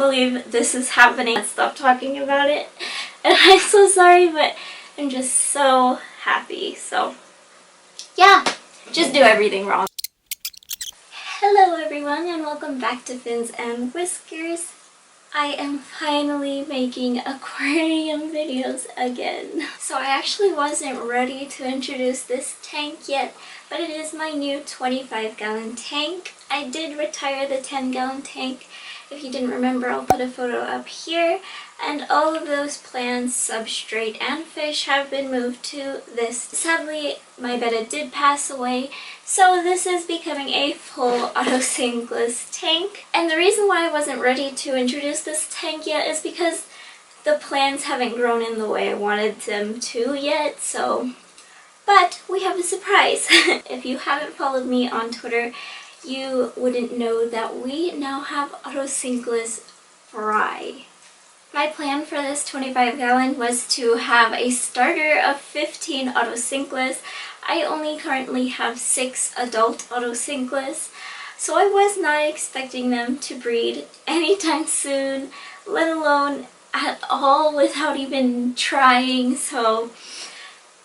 believe this is happening. I stop talking about it, and I'm so sorry, but I'm just so happy. So yeah, just do everything wrong. Hello everyone, and welcome back to Fins and Whiskers. I am finally making aquarium videos again. So I actually wasn't ready to introduce this tank yet, but it is my new 25-gallon tank. I did retire the 10-gallon tank. If you didn't remember, I'll put a photo up here. And all of those plants, substrate, and fish have been moved to this. Sadly, my betta did pass away, so this is becoming a full Otocinclus tank. And the reason why I wasn't ready to introduce this tank yet is because the plants haven't grown in the way I wanted them to yet, so... But we have a surprise! If you haven't followed me on Twitter, you wouldn't know that we now have Otocinclus fry. My plan for this 25-gallon was to have a starter of 15 Otocinclus. I only currently have 6 adult Otocinclus, so I was not expecting them to breed anytime soon, let alone at all without even trying, so...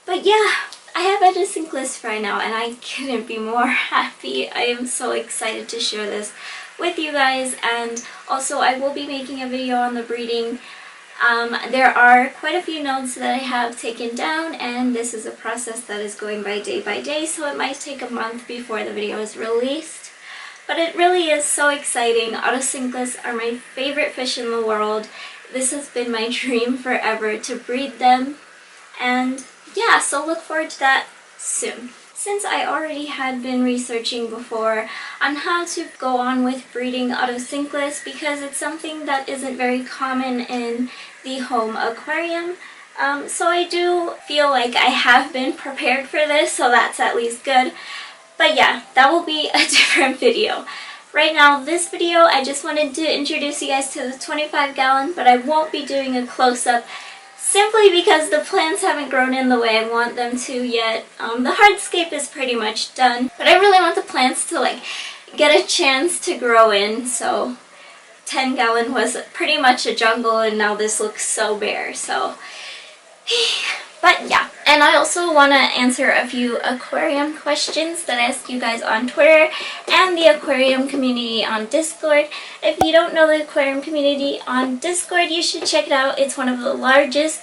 But yeah, I have Otocinclus fry now, and I couldn't be more happy. I am so excited to share this with you guys, and also I will be making a video on the breeding. There are quite a few nodes that I have taken down, and this is a process that is going by day, so it might take a month before the video is released. But it really is so exciting. Otocinclus are my favorite fish in the world. This has been my dream forever to breed them, and yeah, so look forward to that soon. Since I already had been researching before on how to go on with breeding Otocinclus, because it's something that isn't very common in the home aquarium, so I do feel like I have been prepared for this, so that's at least good. But yeah, that will be a different video. Right now, this video, I just wanted to introduce you guys to the 25-gallon, but I won't be doing a close-up simply because the plants haven't grown in the way I want them to yet. The hardscape is pretty much done, but I really want the plants to like get a chance to grow in, so 10-gallon was pretty much a jungle, and now this looks so bare, so... But yeah, and I also want to answer a few aquarium questions that I asked you guys on Twitter and the aquarium community on Discord. If you don't know the aquarium community on Discord, you should check it out. It's one of the largest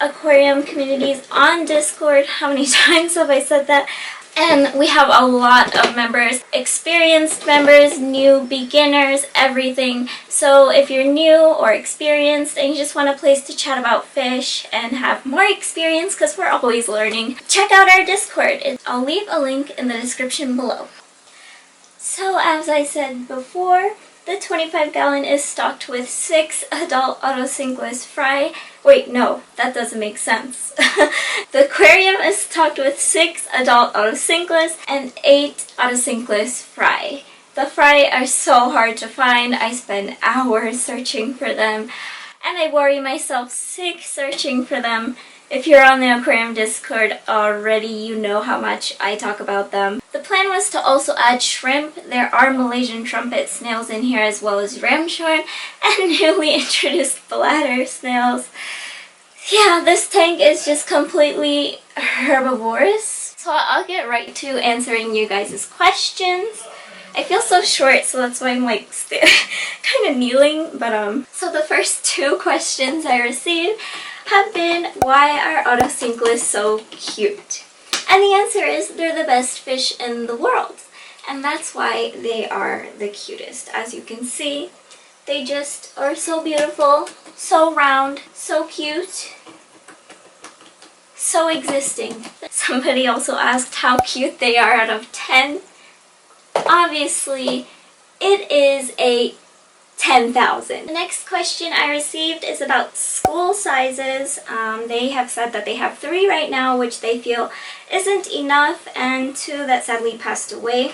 aquarium communities on Discord. How many times have I said that? And we have a lot of members, experienced members, new, beginners, everything. So if you're new or experienced and you just want a place to chat about fish and have more experience, because we're always learning, check out our Discord. I'll leave a link in the description below. So as I said before, the 25-gallon is stocked with 6 adult Otocinclus fry. Wait, no, that doesn't make sense. The aquarium is stocked with 6 adult Otocinclus and 8 Otocinclus fry. The fry are so hard to find. I spend hours searching for them, and I worry myself sick searching for them. If you're on the aquarium Discord already, you know how much I talk about them. The plan was to also add shrimp. There are Malaysian trumpet snails in here, as well as ramshorn and newly introduced bladder snails. Yeah, this tank is just completely herbivorous. So I'll get right to answering you guys' questions. I feel so short, so that's why I'm like kind of kneeling. But so the first 2 questions I received have been, why are Otocinclus so cute? And the answer is, they're the best fish in the world. And that's why they are the cutest. As you can see, they just are so beautiful, so round, so cute, so existing. Somebody also asked how cute they are out of 10. Obviously, it is a 10,000. The next question I received is about school sizes. They have said that they have 3 right now, which they feel isn't enough, and 2 that sadly passed away.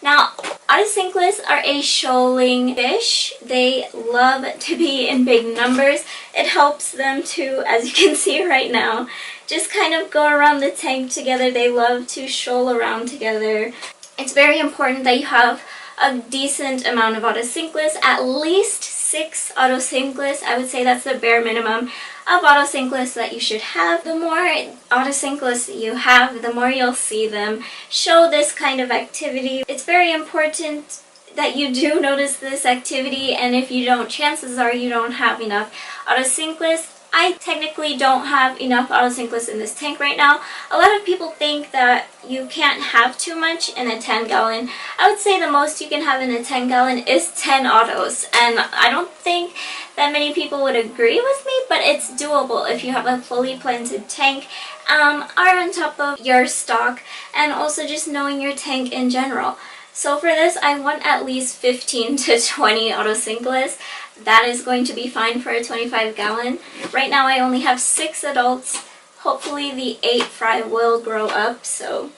Now, Otocinclus are a shoaling fish. They love to be in big numbers. It helps them to, as you can see right now, just kind of go around the tank together. They love to shoal around together. It's very important that you have a decent amount of Otocinclus, at least 6 Otocinclus. I would say that's the bare minimum of Otocinclus that you should have. The more Otocinclus you have, the more you'll see them show this kind of activity. It's very important that you do notice this activity, and if you don't, chances are you don't have enough Otocinclus. I technically don't have enough Otocinclus in this tank right now. A lot of people think that you can't have too much in a 10-gallon. I would say the most you can have in a 10-gallon is 10 autos, and I don't think that many people would agree with me, but it's doable if you have a fully planted tank, are on top of your stock, and also just knowing your tank in general. So for this, I want at least 15 to 20 Otocinclus. That is going to be fine for a 25-gallon. Right now I only have 6 adults. Hopefully the 8 fry will grow up so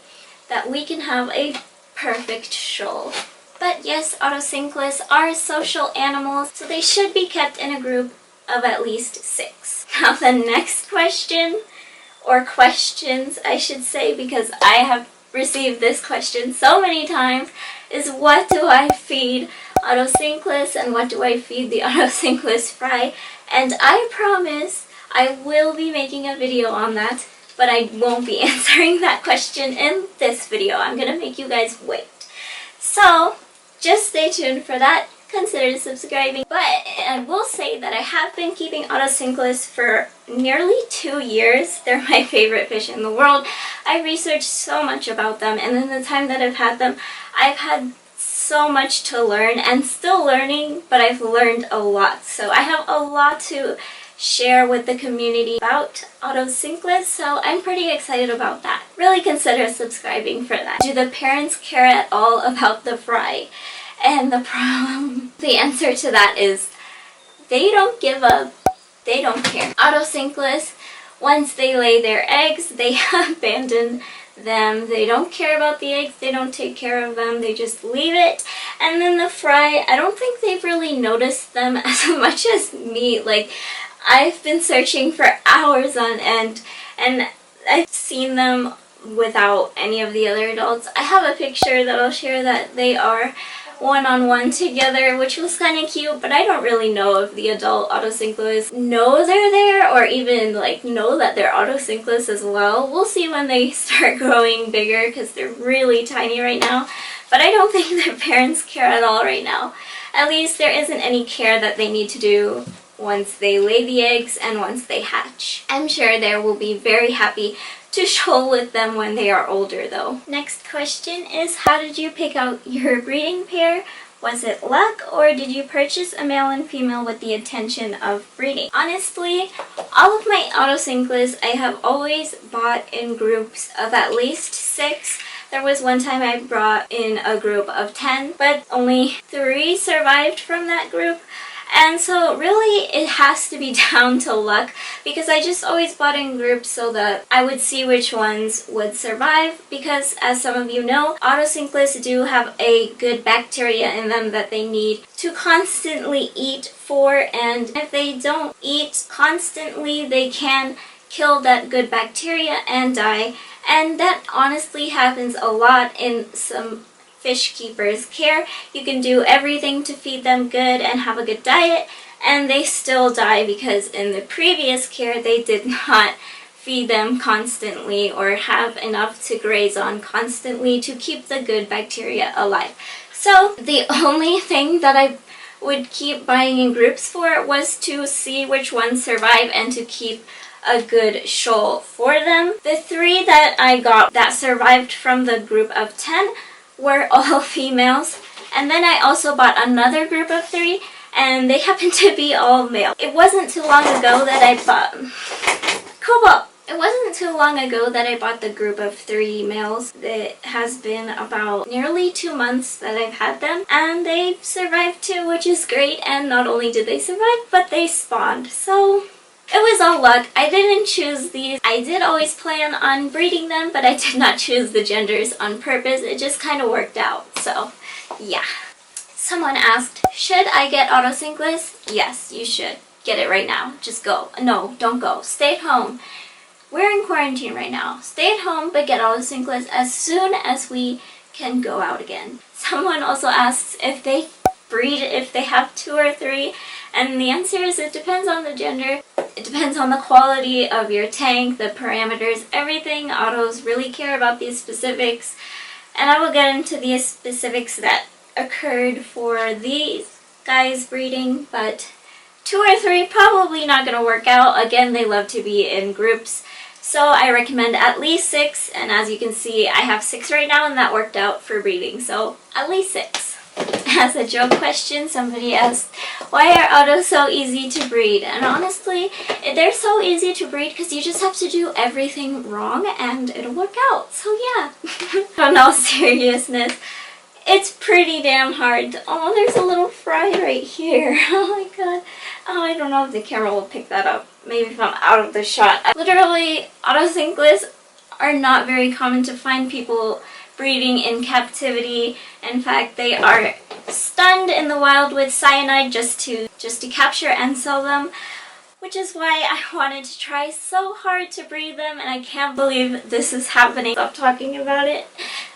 that we can have a perfect shoal. But yes, Otocinclus are social animals, so they should be kept in a group of at least 6. Now the next question, or questions I should say, because I have received this question so many times, is what do I feed Otocinclus and what do I feed the Otocinclus fry? And I promise I will be making a video on that, but I won't be answering that question in this video. I'm gonna make you guys wait. So just stay tuned for that. Consider subscribing. But I will say that I have been keeping Otocinclus for nearly 2 years. They're my favorite fish in the world. I researched so much about them, and in the time that I've had them, I've had so much to learn and still learning, but I've learned a lot. So I have a lot to share with the community about Otocinclus, so I'm pretty excited about that. Really consider subscribing for that. Do the parents care at all about the fry? And the answer to that is they don't give up. They don't care. Otocinclus, once they lay their eggs, they abandon them. They don't care about the eggs. They don't take care of them. They just leave it. And then the fry, I don't think they've really noticed them as much as me. Like, I've been searching for hours on end, and I've seen them without any of the other adults. I have a picture that I'll share that they are one-on-one together, which was kind of cute, but I don't really know if the adult Otocinclus know they're there or even like know that they're Otocinclus as well. We'll see when they start growing bigger because they're really tiny right now, but I don't think their parents care at all right now. At least there isn't any care that they need to do once they lay the eggs and once they hatch. I'm sure they will be very happy to shoal with them when they are older though. Next question is, how did you pick out your breeding pair? Was it luck, or did you purchase a male and female with the intention of breeding? Honestly, all of my Otocinclus I have always bought in groups of at least 6. There was one time I brought in a group of 10, but only 3 survived from that group. And so really it has to be down to luck, because I just always bought in groups so that I would see which ones would survive, because as some of you know, Otocinclus do have a good bacteria in them that they need to constantly eat for, and if they don't eat constantly, they can kill that good bacteria and die. And that honestly happens a lot in some fish keepers' care. You can do everything to feed them good and have a good diet, and they still die because in the previous care they did not feed them constantly or have enough to graze on constantly to keep the good bacteria alive. So the only thing that I would keep buying in groups for was to see which ones survive and to keep a good shoal for them. The 3 that I got that survived from the group of 10 were all females, and then I also bought another group of 3, and they happened to be all male. It wasn't too long ago that I bought Kobo. It wasn't too long ago that I bought the group of 3 males. It has been about nearly 2 months that I've had them, and they survived too, which is great. And not only did they survive, but they spawned. So it was all luck. I didn't choose these. I did always plan on breeding them, but I did not choose the genders on purpose. It just kind of worked out. So yeah. Someone asked, should I get Otocinclus? Yes, you should. Get it right now. Just go. No, don't go. Stay at home. We're in quarantine right now. Stay at home, but get Otocinclus as soon as we can go out again. Someone also asks if they breed, if they have 2 or 3, And the answer is it depends on the gender. It depends on the quality of your tank, the parameters, everything. Autos really care about these specifics. And I will get into the specifics that occurred for these guys breeding, but 2 or 3 probably not going to work out. Again, they love to be in groups. So I recommend at least 6, and as you can see, I have 6 right now, and that worked out for breeding, so at least 6. As a joke question, somebody asked, why are autos so easy to breed? And honestly, they're so easy to breed because you just have to do everything wrong and it'll work out. So yeah, in all seriousness, it's pretty damn hard. Oh, there's a little fry right here. Oh my god. Oh, I don't know if the camera will pick that up. Maybe if I'm out of the shot. Literally, Otocinclus are not very common to find people breeding in captivity. In fact, they are stunned in the wild with cyanide just to capture and sell them, which is why I wanted to try so hard to breed them, and I can't believe this is happening. Stop talking about it,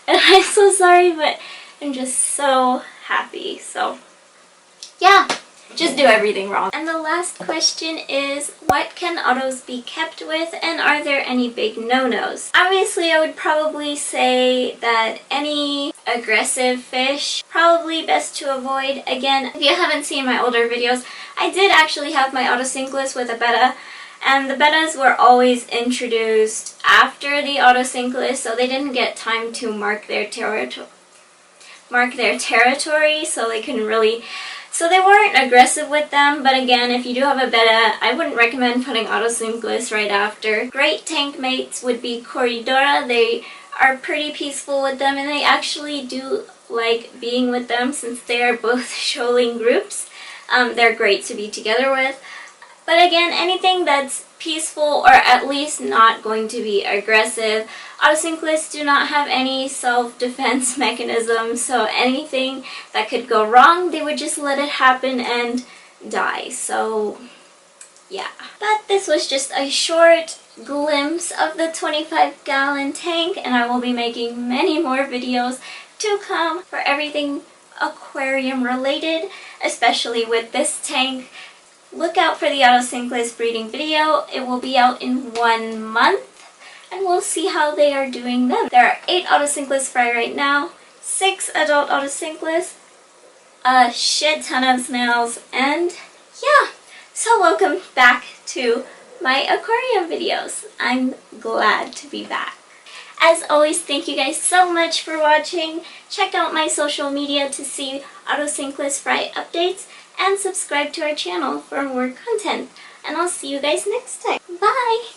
and I'm so sorry, but I'm just so happy. So yeah, just do everything wrong. And the last question is, what can autos be kept with, and are there any big no-nos? Obviously, I would probably say that any aggressive fish, probably best to avoid. Again, if you haven't seen my older videos, I did actually have my Otocinclus with a betta, and the bettas were always introduced after the Otocinclus, so they didn't get time to mark their territory, so they couldn't really. So they weren't aggressive with them, but again, if you do have a betta, I wouldn't recommend putting Otocinclus right after. Great tank mates would be Corridora. They are pretty peaceful with them, and they actually do like being with them since they are both shoaling groups. They're great to be together with. But again, anything that's peaceful or at least not going to be aggressive. Otocinclus do not have any self-defense mechanism, so anything that could go wrong, they would just let it happen and die. So yeah. But this was just a short glimpse of the 25-gallon tank, and I will be making many more videos to come for everything aquarium related, especially with this tank. Look out for the Otocinclus breeding video. It will be out in 1 month, and we'll see how they are doing then. There are 8 Otocinclus fry right now, 6 adult Otocinclus, a shit ton of snails, and yeah. So welcome back to my aquarium videos. I'm glad to be back. As always, thank you guys so much for watching. Check out my social media to see Otocinclus fry updates, and subscribe to our channel for more content. And I'll see you guys next time. Bye!